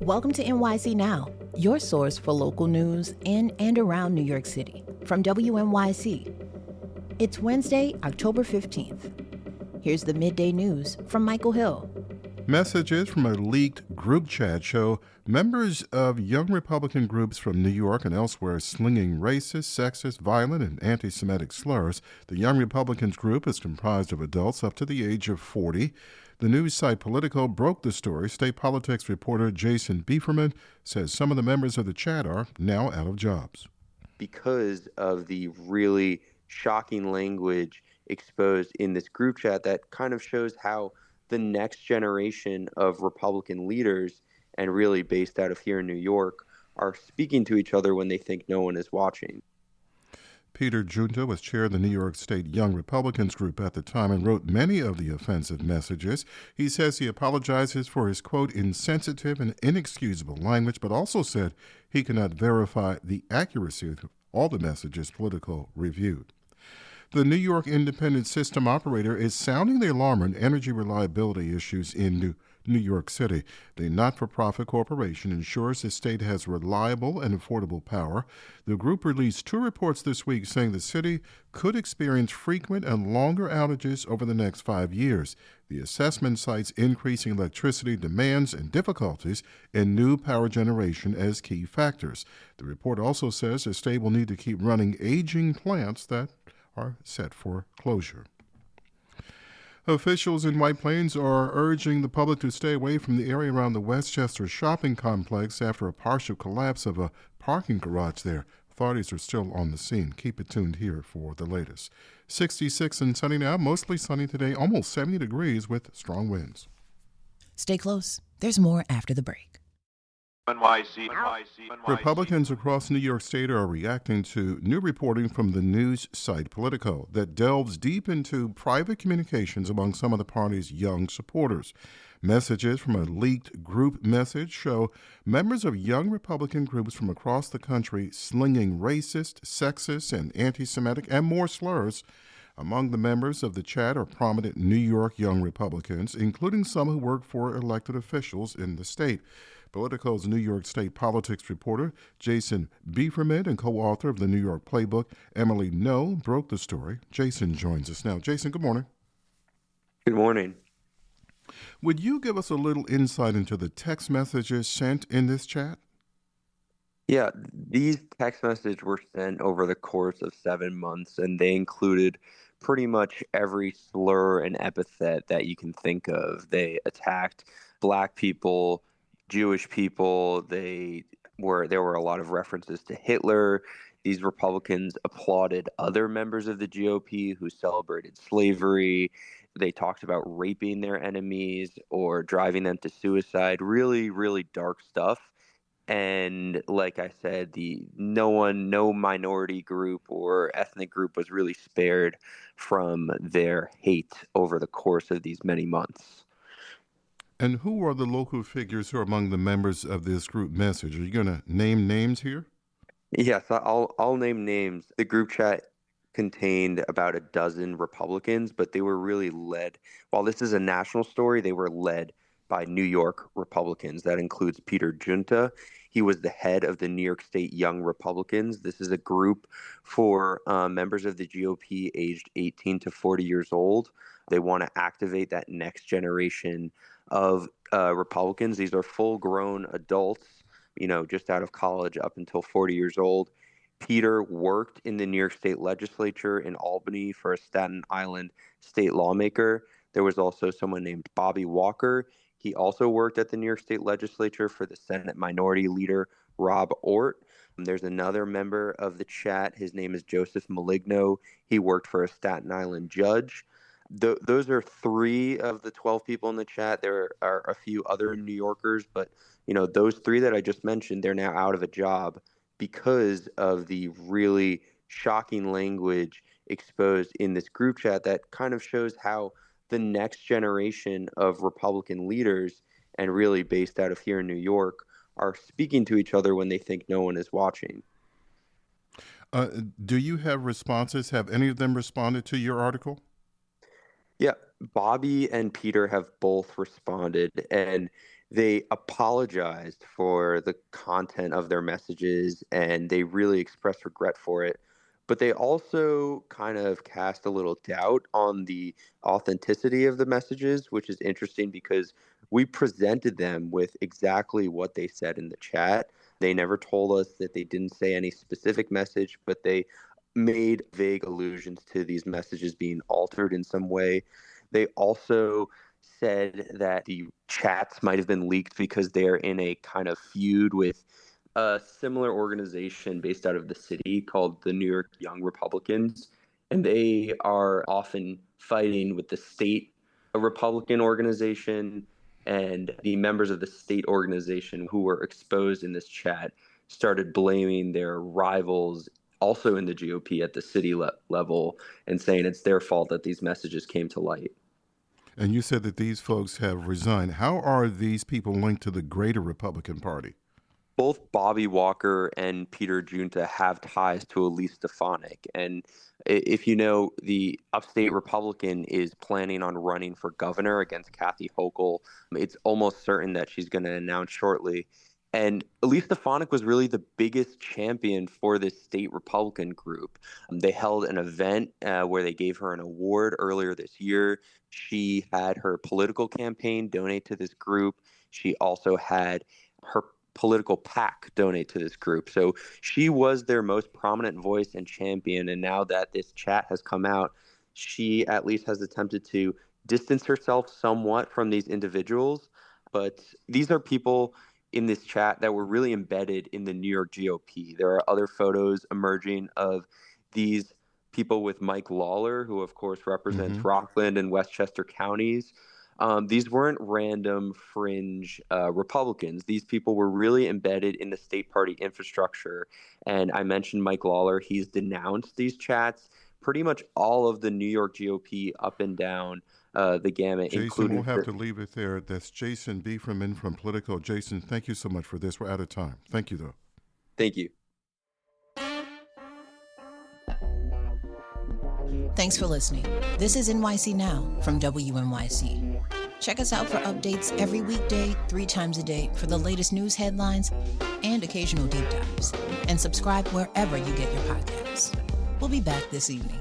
Welcome to NYC Now, your source for local news in and around New York City from WNYC. It's Wednesday, October 15th. Here's the midday news from Michael Hill. Messages from a leaked group chat show members of young Republican groups from New York and elsewhere slinging racist, sexist, violent, and anti-Semitic slurs. The Young Republicans group is comprised of adults up to the age of 40. The news site Politico broke the story. State politics reporter Jason Beeferman says some of the members of the chat are now out of jobs. Because of the really shocking language exposed in this group chat that kind of shows how the next generation of Republican leaders, and really based out of here in New York, are speaking to each other when they think no one is watching. Peter Junta was chair of the New York State Young Republicans group at the time and wrote many of the offensive messages. He says he apologizes for his, quote, insensitive and inexcusable language, but also said he cannot verify the accuracy of all the messages Politico reviewed. The New York Independent System Operator is sounding the alarm on energy reliability issues in New York City. The not-for-profit corporation ensures the state has reliable and affordable power. The group released 2 reports this week saying the city could experience frequent and longer outages over the next 5 years. The assessment cites increasing electricity demands and difficulties in new power generation as key factors. The report also says the state will need to keep running aging plants that are set for closure. Officials in White Plains are urging the public to stay away from the area around the Westchester shopping complex after a partial collapse of a parking garage there. Authorities are still on the scene. Keep it tuned here for the latest. 66 and sunny now, mostly sunny today, almost 70 degrees with strong winds. Stay close. There's more after the break. NYC. Republicans across New York State are reacting to new reporting from the news site Politico that delves deep into private communications among some of the party's young supporters. Messages from a leaked group message show members of young Republican groups from across the country slinging racist, sexist, and anti-Semitic and more slurs. Among the members of the chat are prominent New York young Republicans, including some who work for elected officials in the state. Politico's New York State politics reporter Jason Beeferman and co-author of the New York Playbook, Emily No, broke the story. Jason joins us now. Jason, good morning. Good morning. Would you give us a little insight into the text messages sent in this chat? Yeah, these text messages were sent over the course of 7 months, and they included pretty much every slur and epithet that you can think of. They attacked Black people, Jewish people. There were a lot of references to Hitler. These Republicans applauded other members of the GOP who celebrated slavery. They talked about raping their enemies or driving them to suicide. Really, really dark stuff. And like I said, no minority group or ethnic group was really spared from their hate over the course of these many months. And who are the local figures who are among the members of this group message? Are you going to name names here? Yes, I'll name names. The group chat contained about a dozen Republicans, but they were really led. While this is a national story, they were led by New York Republicans. That includes Peter Junta. He was the head of the New York State Young Republicans. This is a group for members of the GOP aged 18 to 40 years old. They want to activate that next generation of Republicans. These are full-grown adults, just out of college up until 40 years old. Peter worked in the New York State legislature in Albany for a Staten Island state lawmaker. There was also someone named Bobby Walker. He also worked at the New York State legislature for the Senate Minority Leader Rob Ort. There's another member of the chat. His name is Joseph Maligno. He worked for a Staten Island judge. Those are 3 of the 12 people in the chat. There are a few other New Yorkers, but those 3 that I just mentioned, they're now out of a job because of the really shocking language exposed in this group chat that kind of shows how the next generation of Republican leaders, and really based out of here in New York, are speaking to each other when they think no one is watching. Do you have responses? Have any of them responded to your article? Yeah, Bobby and Peter have both responded, and they apologized for the content of their messages, and they really expressed regret for it. But they also kind of cast a little doubt on the authenticity of the messages, which is interesting because we presented them with exactly what they said in the chat. They never told us that they didn't say any specific message, but they made vague allusions to these messages being altered in some way. They also said that the chats might have been leaked because they're in a kind of feud with a similar organization based out of the city called the New York Young Republicans. And they are often fighting with the state Republican organization, and the members of the state organization who were exposed in this chat started blaming their rivals also in the GOP at the city level and saying it's their fault that these messages came to light. And you said that these folks have resigned. How are these people linked to the greater Republican Party? Both Bobby Walker and Peter Junta have ties to Elise Stefanik. And if you know, the upstate Republican is planning on running for governor against Kathy Hochul. It's almost certain that she's going to announce shortly. And Elise Stefanik was really the biggest champion for this state Republican group. They held an event where they gave her an award earlier this year. She had her political campaign donate to this group. She also had her political PAC donate to this group. So she was their most prominent voice and champion. And now that this chat has come out, she at least has attempted to distance herself somewhat from these individuals. But these are people in this chat that were really embedded in the New York GOP. There are other photos emerging of these people with Mike Lawler, who of course represents Rockland and Westchester counties. These weren't random fringe Republicans. These people were really embedded in the state party infrastructure. And I mentioned Mike Lawler. He's denounced these chats. Pretty much all of the New York GOP up and down the gamut. Jason, we'll have to leave it there. That's Jason Beeferman from Politico. Jason, thank you so much for this. We're out of time. Thank you, though. Thank you. Thanks for listening. This is NYC Now from WNYC. Check us out for updates every weekday, 3 times a day for the latest news headlines and occasional deep dives. And subscribe wherever you get your podcasts. We'll be back this evening.